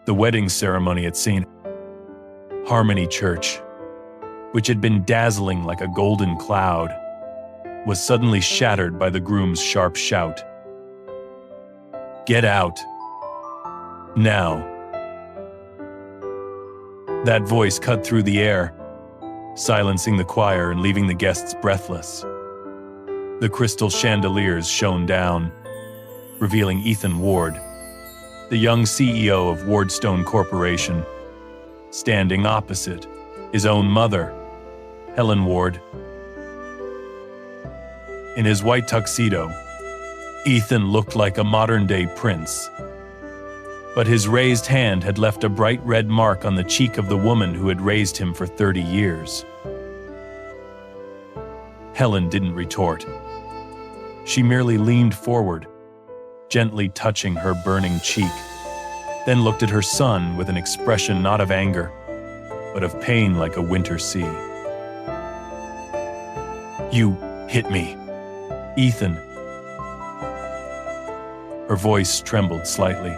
The wedding ceremony at St. Harmony Church, which had been dazzling like a golden cloud, was suddenly shattered by the groom's sharp shout. "Get out! Now!" That voice cut through the air, silencing the choir and leaving the guests breathless. The crystal chandeliers shone down, revealing Ethan Ward, the young CEO of Wardstone Corporation, standing opposite his own mother, Helen Ward. In his white tuxedo, Ethan looked like a modern-day prince, but his raised hand had left a bright red mark on the cheek of the woman who had raised him for 30 years. Helen didn't retort. She merely leaned forward, gently touching her burning cheek, then looked at her son with an expression not of anger, but of pain like a winter sea. "You hit me, Ethan." Her voice trembled slightly,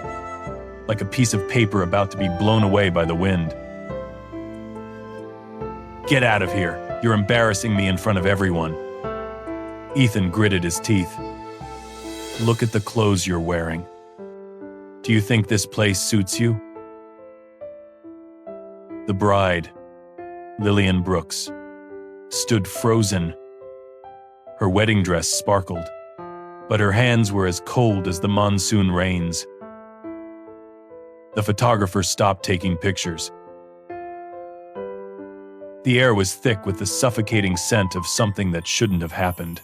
like a piece of paper about to be blown away by the wind. "Get out of here. You're embarrassing me in front of everyone." Ethan gritted his teeth. "Look at the clothes you're wearing. Do you think this place suits you?" The bride, Lillian Brooks, stood frozen. Her wedding dress sparkled, but her hands were as cold as the monsoon rains. The photographer stopped taking pictures. The air was thick with the suffocating scent of something that shouldn't have happened.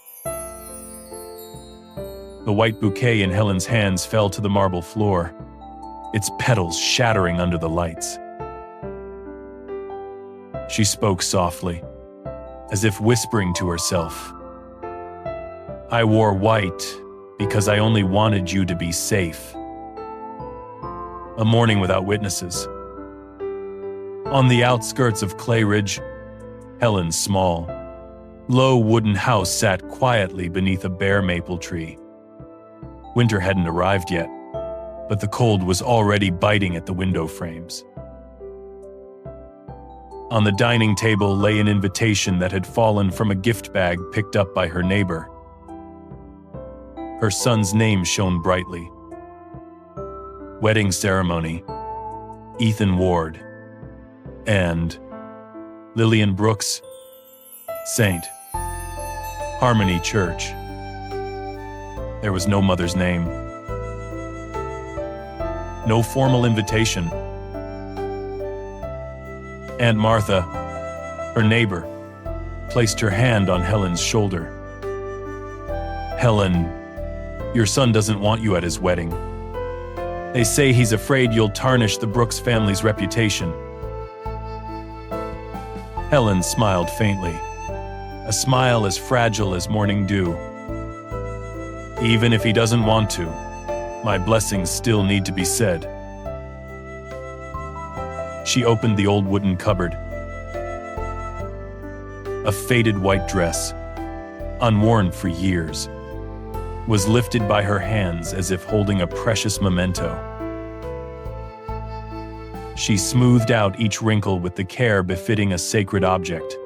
The white bouquet in Helen's hands fell to the marble floor, its petals shattering under the lights. She spoke softly, as if whispering to herself. "I wore white because I only wanted you to be safe." A morning without witnesses. On the outskirts of Clay Ridge, Helen's small, low wooden house sat quietly beneath a bare maple tree. Winter hadn't arrived yet, but the cold was already biting at the window frames. On the dining table lay an invitation that had fallen from a gift bag picked up by her neighbor. Her son's name shone brightly. Wedding ceremony, Ethan Ward, and Lillian Brooks, St. Harmony Church. There was no mother's name. No formal invitation. Aunt Martha, her neighbor, placed her hand on Helen's shoulder. "Helen, your son doesn't want you at his wedding. They say he's afraid you'll tarnish the Brooks family's reputation." Helen smiled faintly, a smile as fragile as morning dew. "Even if he doesn't want to, my blessings still need to be said." She opened the old wooden cupboard. A faded white dress, unworn for years, was lifted by her hands as if holding a precious memento. She smoothed out each wrinkle with the care befitting a sacred object.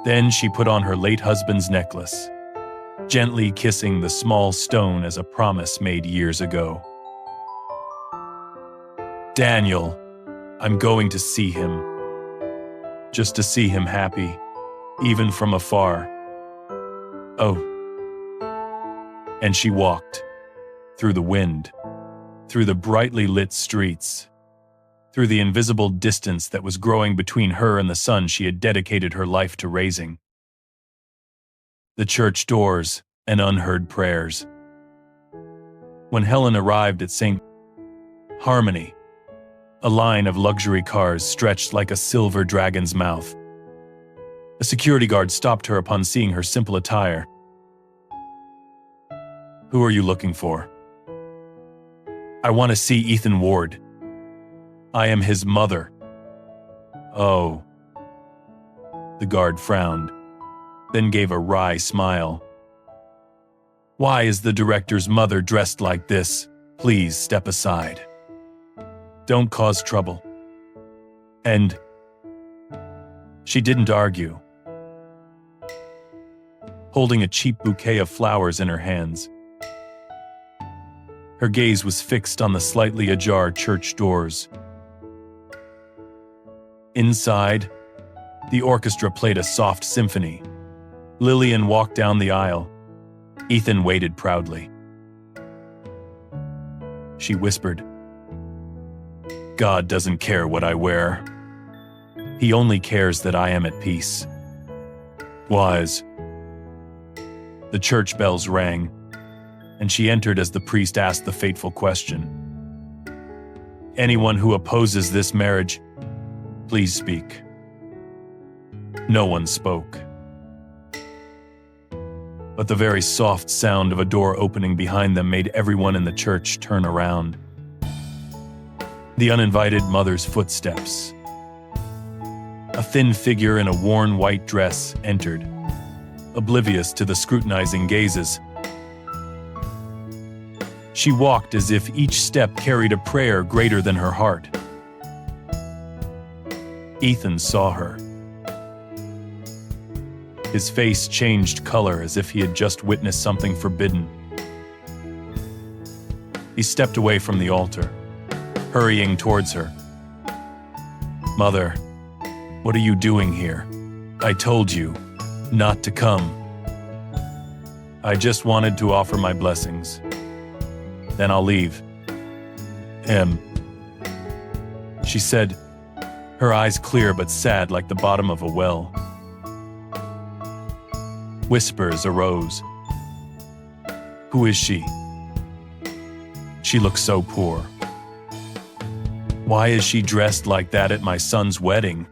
Then she put on her late husband's necklace, gently kissing the small stone as a promise made years ago. "Daniel, I'm going to see him. Just to see him happy, even from afar. Oh." And she walked, through the wind, through the brightly lit streets, through the invisible distance that was growing between her and the son she had dedicated her life to raising. The church doors and unheard prayers. When Helen arrived at St. Harmony, a line of luxury cars stretched like a silver dragon's mouth. A security guard stopped her upon seeing her simple attire. "Who are you looking for?" "I want to see Ethan Ward. I am his mother." "Oh." The guard frowned, then gave a wry smile. "Why is the director's mother dressed like this? Please step aside." Don't cause trouble. And she didn't argue, holding a cheap bouquet of flowers in her hands. Her gaze was fixed on the slightly ajar church doors. Inside, the orchestra played a soft symphony. Lillian walked down the aisle. Ethan waited proudly. She whispered, "God doesn't care what I wear. He only cares that I am at peace." Wise. The church bells rang, and she entered as the priest asked the fateful question. "Anyone who opposes this marriage, please speak." No one spoke. But the very soft sound of a door opening behind them made everyone in the church turn around. The uninvited mother's footsteps. A thin figure in a worn white dress entered, oblivious to the scrutinizing gazes. She walked as if each step carried a prayer greater than her heart. Ethan saw her. His face changed color as if he had just witnessed something forbidden. He stepped away from the altar, hurrying towards her. "Mother, what are you doing here? I told you not to come." "I just wanted to offer my blessings. Then I'll leave." She said, her eyes clear but sad like the bottom of a well. Whispers arose. "Who is she? She looks so poor. Why is she dressed like that at my son's wedding?"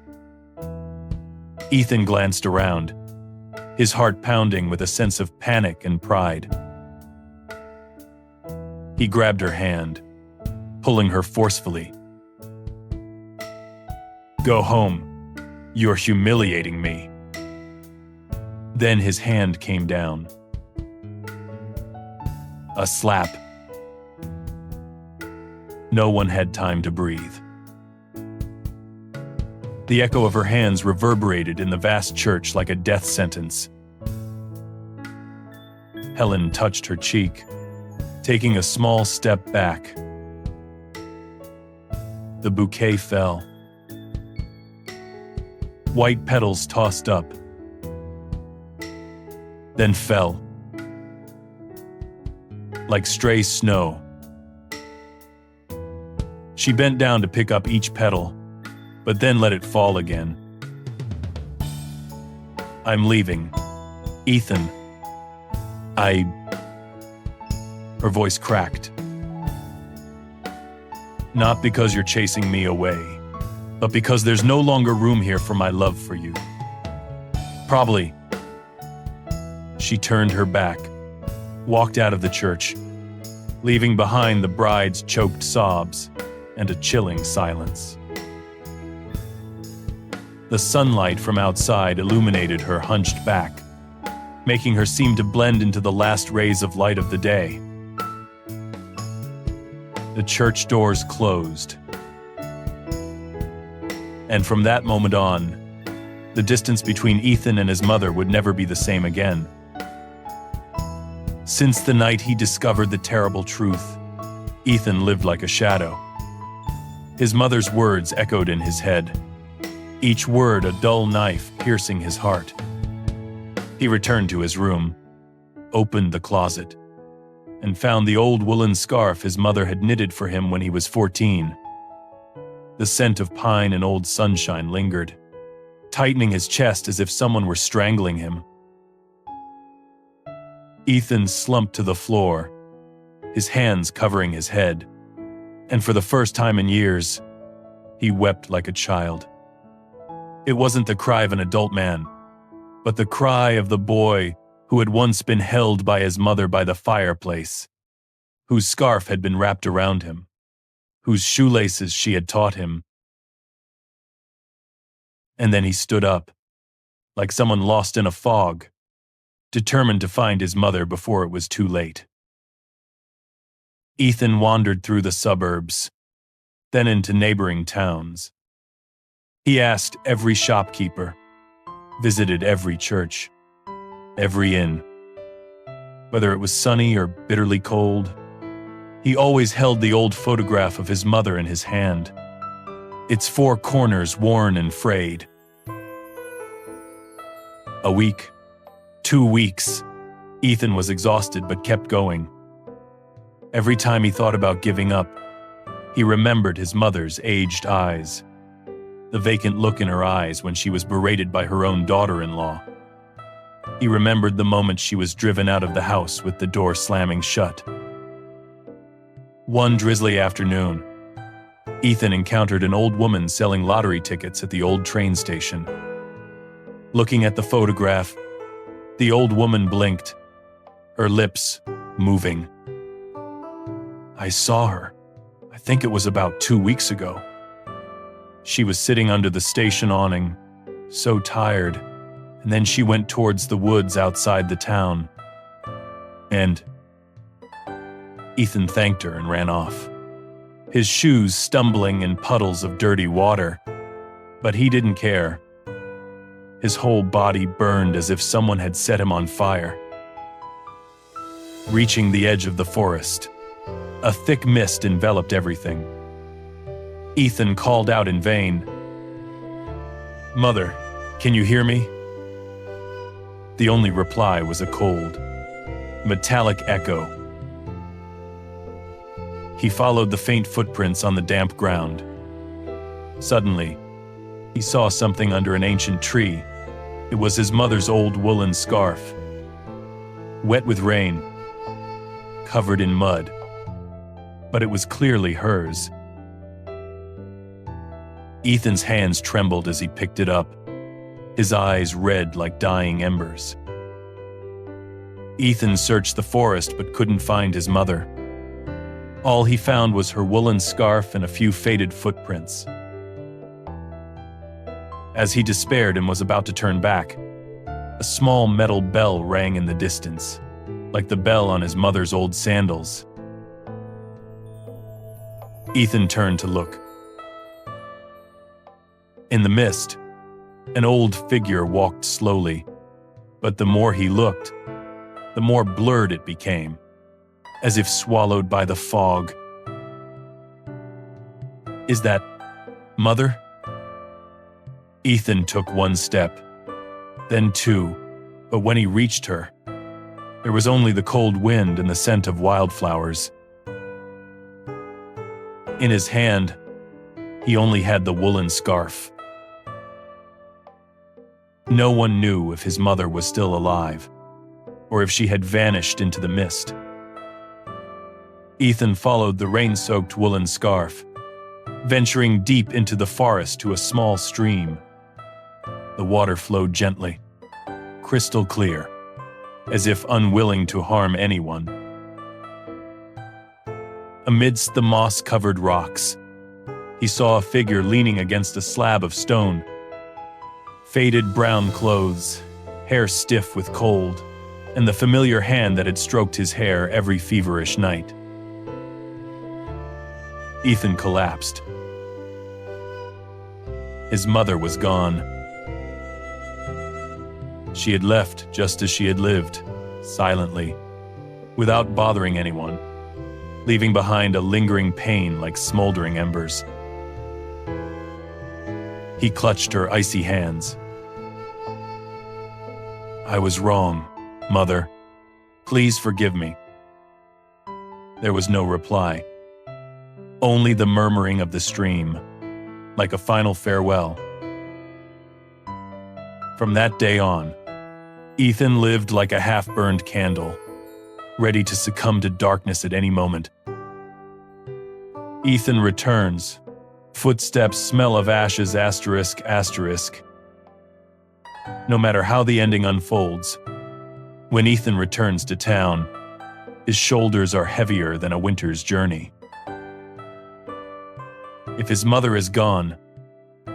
Ethan glanced around, his heart pounding with a sense of panic and pride. He grabbed her hand, pulling her forcefully. "Go home. You're humiliating me." Then his hand came down. A slap. No one had time to breathe. The echo of her hands reverberated in the vast church like a death sentence. Helen touched her cheek, taking a small step back. The bouquet fell. White petals tossed up, then fell like stray snow. She bent down to pick up each petal, but then let it fall again. "I'm leaving, Ethan. Her voice cracked. "Not because you're chasing me away, but because there's no longer room here for my love for you. Probably." She turned her back, walked out of the church, leaving behind the bride's choked sobs and a chilling silence. The sunlight from outside illuminated her hunched back, making her seem to blend into the last rays of light of the day. The church doors closed. And from that moment on, the distance between Ethan and his mother would never be the same again. Since the night he discovered the terrible truth, Ethan lived like a shadow. His mother's words echoed in his head, each word a dull knife piercing his heart. He returned to his room, opened the closet, and found the old woolen scarf his mother had knitted for him when he was 14. The scent of pine and old sunshine lingered, tightening his chest as if someone were strangling him. Ethan slumped to the floor, his hands covering his head, and for the first time in years, he wept like a child. It wasn't the cry of an adult man, but the cry of the boy who had once been held by his mother by the fireplace, whose scarf had been wrapped around him, whose shoelaces she had taught him. And then he stood up, like someone lost in a fog, determined to find his mother before it was too late. Ethan wandered through the suburbs, then into neighboring towns. He asked every shopkeeper, visited every church, every inn. Whether it was sunny or bitterly cold, he always held the old photograph of his mother in his hand, its four corners worn and frayed. A week, 2 weeks, Ethan was exhausted but kept going. Every time he thought about giving up, he remembered his mother's aged eyes, the vacant look in her eyes when she was berated by her own daughter-in-law. He remembered the moment she was driven out of the house with the door slamming shut. One drizzly afternoon, Ethan encountered an old woman selling lottery tickets at the old train station. Looking at the photograph, the old woman blinked, her lips moving. "I saw her. I think it was about 2 weeks ago. She was sitting under the station awning, so tired, and then she went towards the woods outside the town. And..." Ethan thanked her and ran off, his shoes stumbling in puddles of dirty water. But he didn't care. His whole body burned as if someone had set him on fire. Reaching the edge of the forest, a thick mist enveloped everything. Ethan called out in vain, "Mother, can you hear me?" The only reply was a cold, metallic echo. He followed the faint footprints on the damp ground. Suddenly, he saw something under an ancient tree. It was his mother's old woolen scarf, wet with rain, covered in mud, but it was clearly hers. Ethan's hands trembled as he picked it up, his eyes red like dying embers. Ethan searched the forest but couldn't find his mother. All he found was her woolen scarf and a few faded footprints. As he despaired and was about to turn back, a small metal bell rang in the distance, like the bell on his mother's old sandals. Ethan turned to look. In the mist, an old figure walked slowly, but the more he looked, the more blurred it became, as if swallowed by the fog. "Is that Mother?" Ethan took one step, then two, but when he reached her, there was only the cold wind and the scent of wildflowers. In his hand, he only had the woolen scarf. No one knew if his mother was still alive, or if she had vanished into the mist. Ethan followed the rain-soaked woolen scarf, venturing deep into the forest to a small stream. The water flowed gently, crystal clear, as if unwilling to harm anyone. Amidst the moss-covered rocks, he saw a figure leaning against a slab of stone. Faded brown clothes, hair stiff with cold, and the familiar hand that had stroked his hair every feverish night. Ethan collapsed. His mother was gone. She had left just as she had lived, silently, without bothering anyone, leaving behind a lingering pain like smoldering embers. He clutched her icy hands. "I was wrong, Mother. Please forgive me." There was no reply, only the murmuring of the stream, like a final farewell. From that day on, Ethan lived like a half-burned candle, ready to succumb to darkness at any moment. Ethan returns. Footsteps, smell of ashes, asterisk, asterisk. No matter how the ending unfolds, when Ethan returns to town, his shoulders are heavier than a winter's journey. If his mother is gone,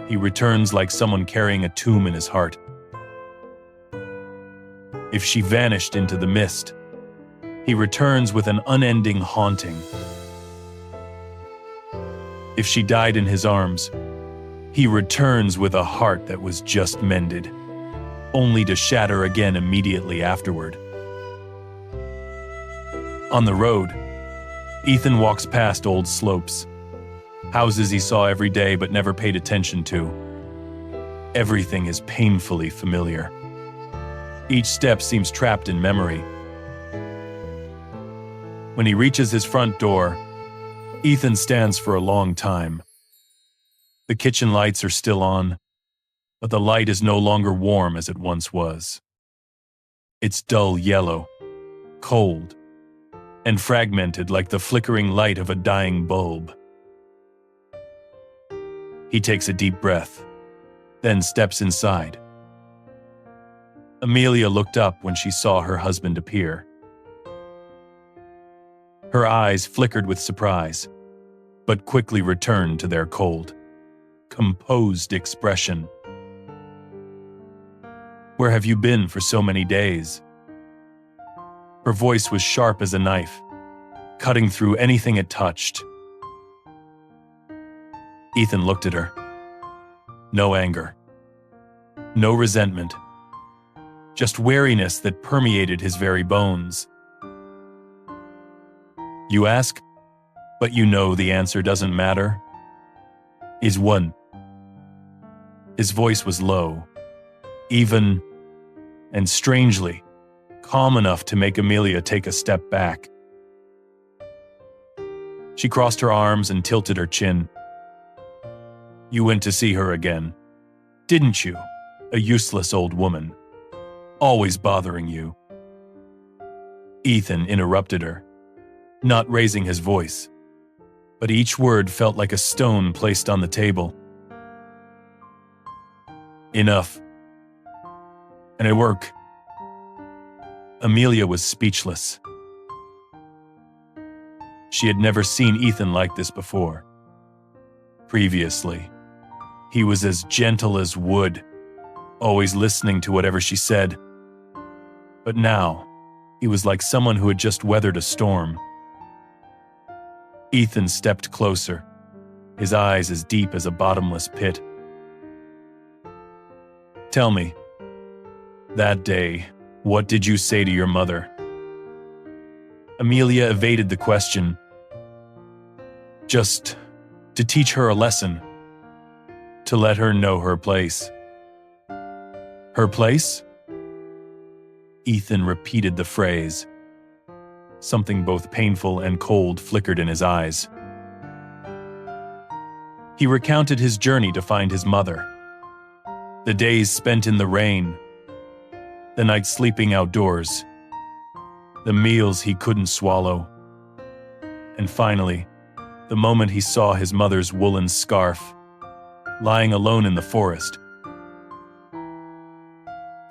he returns like someone carrying a tomb in his heart. If she vanished into the mist, he returns with an unending haunting. If she died in his arms, he returns with a heart that was just mended, only to shatter again immediately afterward. On the road, Ethan walks past old slopes, houses he saw every day but never paid attention to. Everything is painfully familiar. Each step seems trapped in memory. When he reaches his front door, Ethan stands for a long time. The kitchen lights are still on, but the light is no longer warm as it once was. It's dull yellow, cold, and fragmented like the flickering light of a dying bulb. He takes a deep breath, then steps inside. Amelia looked up when she saw her husband appear. Her eyes flickered with surprise, but quickly returned to their cold, composed expression. "Where have you been for so many days?" Her voice was sharp as a knife, cutting through anything it touched. Ethan looked at her. No anger. No resentment. Just wariness that permeated his very bones. "You ask, but you know the answer doesn't matter. Is one." His voice was low, even, and strangely, calm enough to make Amelia take a step back. She crossed her arms and tilted her chin. "You went to see her again, didn't you? A useless old woman, always bothering you." Ethan interrupted her, not raising his voice, but each word felt like a stone placed on the table. "Enough. And at work." Amelia was speechless. She had never seen Ethan like this before. Previously, he was as gentle as wood, always listening to whatever she said. But now, he was like someone who had just weathered a storm. Ethan stepped closer, his eyes as deep as a bottomless pit. "Tell me, that day, what did you say to your mother?" Amelia evaded the question. "Just to teach her a lesson, to let her know her place." "Her place?" Ethan repeated the phrase. Something both painful and cold flickered in his eyes. He recounted his journey to find his mother. The days spent in the rain, the nights sleeping outdoors, the meals he couldn't swallow, and finally, the moment he saw his mother's woolen scarf, lying alone in the forest.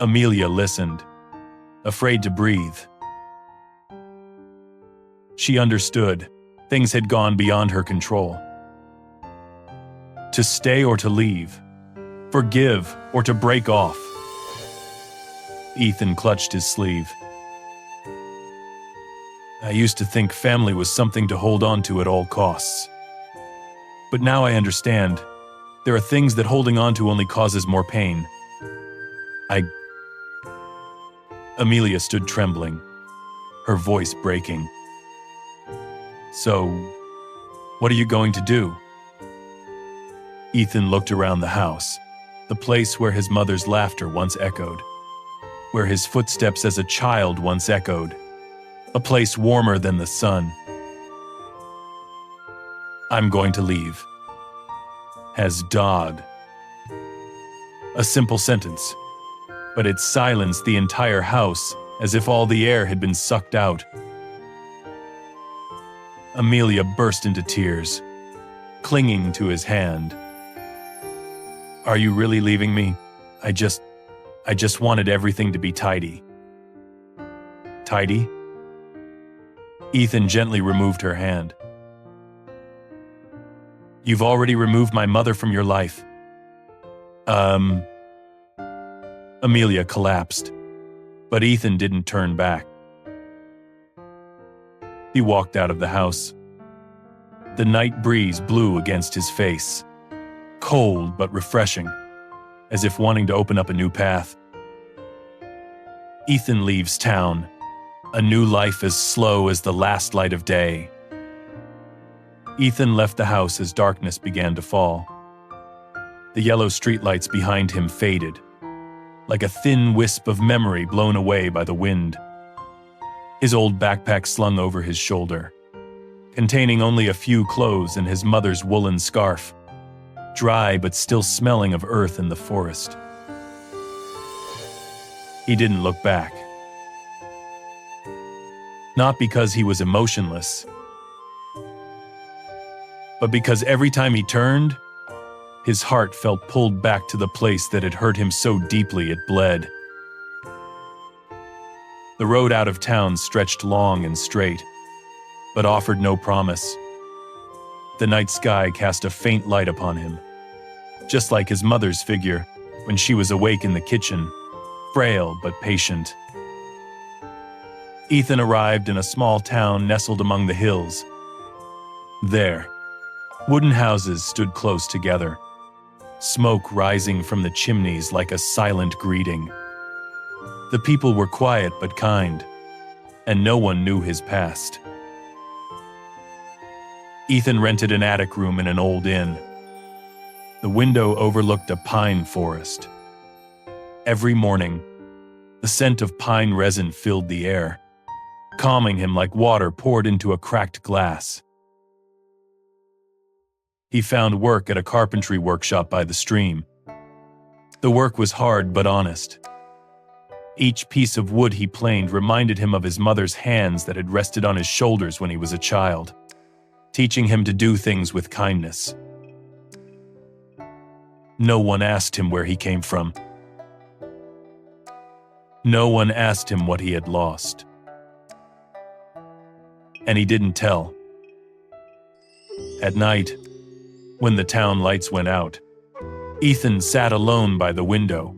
Amelia listened, afraid to breathe. She understood. Things had gone beyond her control. To stay or to leave, forgive or to break off. Ethan clutched his sleeve. "I used to think family was something to hold on to at all costs. But now I understand. There are things that holding on to only causes more pain. Amelia stood trembling, her voice breaking. "So, what are you going to do?" Ethan looked around the house, the place where his mother's laughter once echoed, where his footsteps as a child once echoed, a place warmer than the sun. "I'm going to leave." As Dodd. A simple sentence, but it silenced the entire house as if all the air had been sucked out. Amelia burst into tears, clinging to his hand. "Are you really leaving me? I just wanted everything to be tidy." "Tidy?" Ethan gently removed her hand. "You've already removed my mother from your life." Amelia collapsed, but Ethan didn't turn back. He walked out of the house. The night breeze blew against his face, cold but refreshing, as if wanting to open up a new path. Ethan leaves town, a new life as slow as the last light of day. Ethan left the house as darkness began to fall. The yellow streetlights behind him faded, like a thin wisp of memory blown away by the wind. His old backpack slung over his shoulder, containing only a few clothes and his mother's woolen scarf, dry but still smelling of earth in the forest. He didn't look back. Not because he was emotionless, but because every time he turned, his heart felt pulled back to the place that had hurt him so deeply it bled. The road out of town stretched long and straight, but offered no promise. The night sky cast a faint light upon him, just like his mother's figure when she was awake in the kitchen, frail but patient. Ethan arrived in a small town nestled among the hills. There, wooden houses stood close together, smoke rising from the chimneys like a silent greeting. The people were quiet but kind, and no one knew his past. Ethan rented an attic room in an old inn. The window overlooked a pine forest. Every morning, the scent of pine resin filled the air, calming him like water poured into a cracked glass. He found work at a carpentry workshop by the stream. The work was hard but honest. Each piece of wood he planed reminded him of his mother's hands that had rested on his shoulders when he was a child, teaching him to do things with kindness. No one asked him where he came from. No one asked him what he had lost. And he didn't tell. At night, when the town lights went out, Ethan sat alone by the window,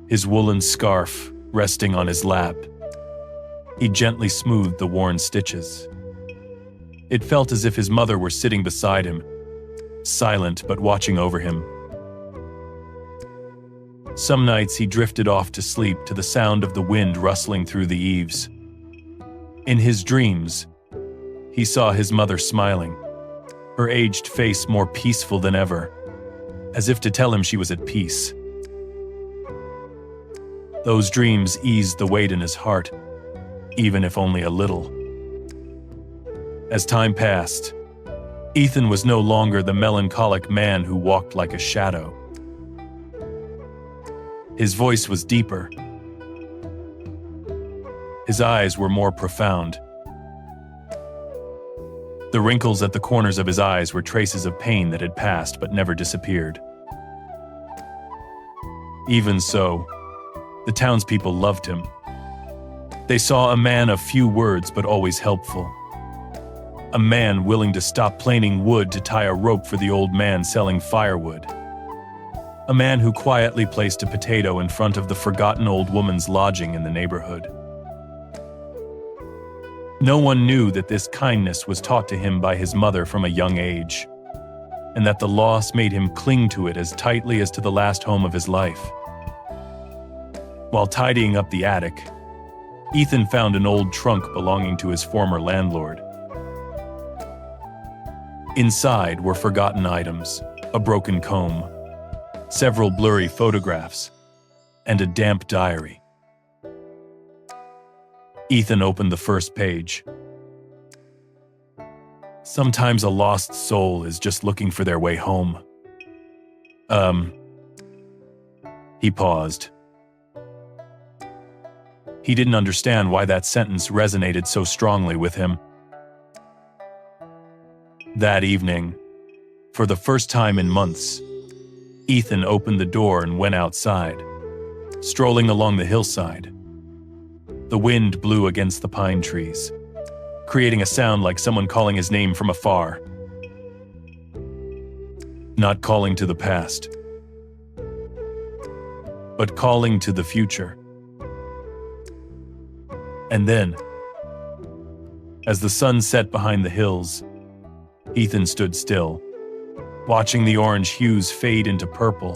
his woolen scarf resting on his lap. He gently smoothed the worn stitches. It felt as if his mother were sitting beside him, silent but watching over him. Some nights he drifted off to sleep to the sound of the wind rustling through the eaves. In his dreams, he saw his mother smiling, her aged face more peaceful than ever, as if to tell him she was at peace. Those dreams eased the weight in his heart, even if only a little. As time passed, Ethan was no longer the melancholic man who walked like a shadow. His voice was deeper. His eyes were more profound. The wrinkles at the corners of his eyes were traces of pain that had passed but never disappeared. Even so, the townspeople loved him. They saw a man of few words but always helpful. A man willing to stop planing wood to tie a rope for the old man selling firewood. A man who quietly placed a potato in front of the forgotten old woman's lodging in the neighborhood. No one knew that this kindness was taught to him by his mother from a young age, and that the loss made him cling to it as tightly as to the last home of his life. While tidying up the attic, Ethan found an old trunk belonging to his former landlord. Inside were forgotten items, a broken comb, several blurry photographs, and a damp diary. Ethan opened the first page. Sometimes a lost soul is just looking for their way home. He paused. He didn't understand why that sentence resonated so strongly with him. That evening, for the first time in months, Ethan opened the door and went outside, strolling along the hillside. The wind blew against the pine trees, creating a sound like someone calling his name from afar. Not calling to the past, but calling to the future. And then, as the sun set behind the hills, Ethan stood still, watching the orange hues fade into purple.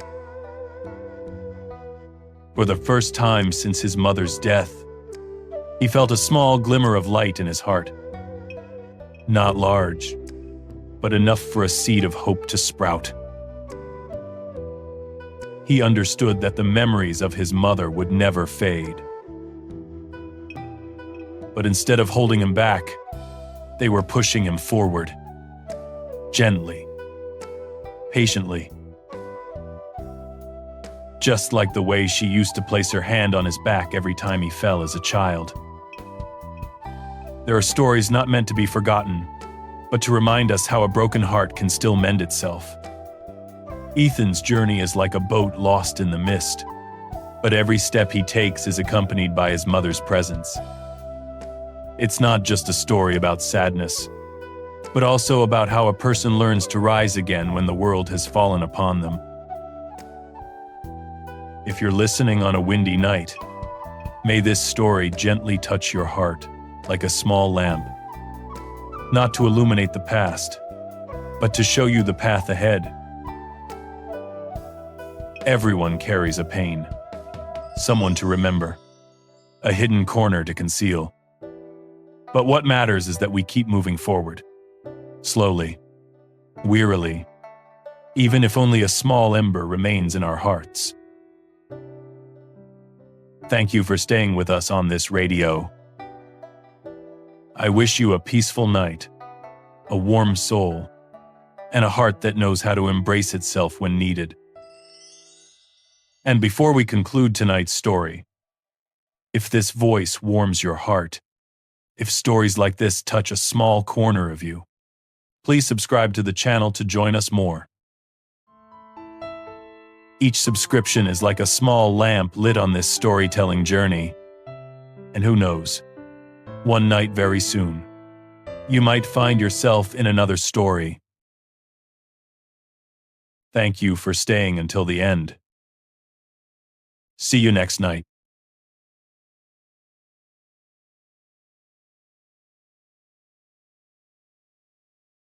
For the first time since his mother's death, he felt a small glimmer of light in his heart. Not large, but enough for a seed of hope to sprout. He understood that the memories of his mother would never fade. But instead of holding him back, they were pushing him forward. Gently, patiently. Just like the way she used to place her hand on his back every time he fell as a child. There are stories not meant to be forgotten, but to remind us how a broken heart can still mend itself. Ethan's journey is like a boat lost in the mist, but every step he takes is accompanied by his mother's presence. It's not just a story about sadness, but also about how a person learns to rise again when the world has fallen upon them. If you're listening on a windy night, may this story gently touch your heart like a small lamp, not to illuminate the past, but to show you the path ahead. Everyone carries a pain, someone to remember, a hidden corner to conceal. But what matters is that we keep moving forward, slowly, wearily, even if only a small ember remains in our hearts. Thank you for staying with us on this radio. I wish you a peaceful night, a warm soul, and a heart that knows how to embrace itself when needed. And before we conclude tonight's story, if this voice warms your heart, if stories like this touch a small corner of you, please subscribe to the channel to join us more. Each subscription is like a small lamp lit on this storytelling journey. And who knows, one night very soon, you might find yourself in another story. Thank you for staying until the end. See you next night.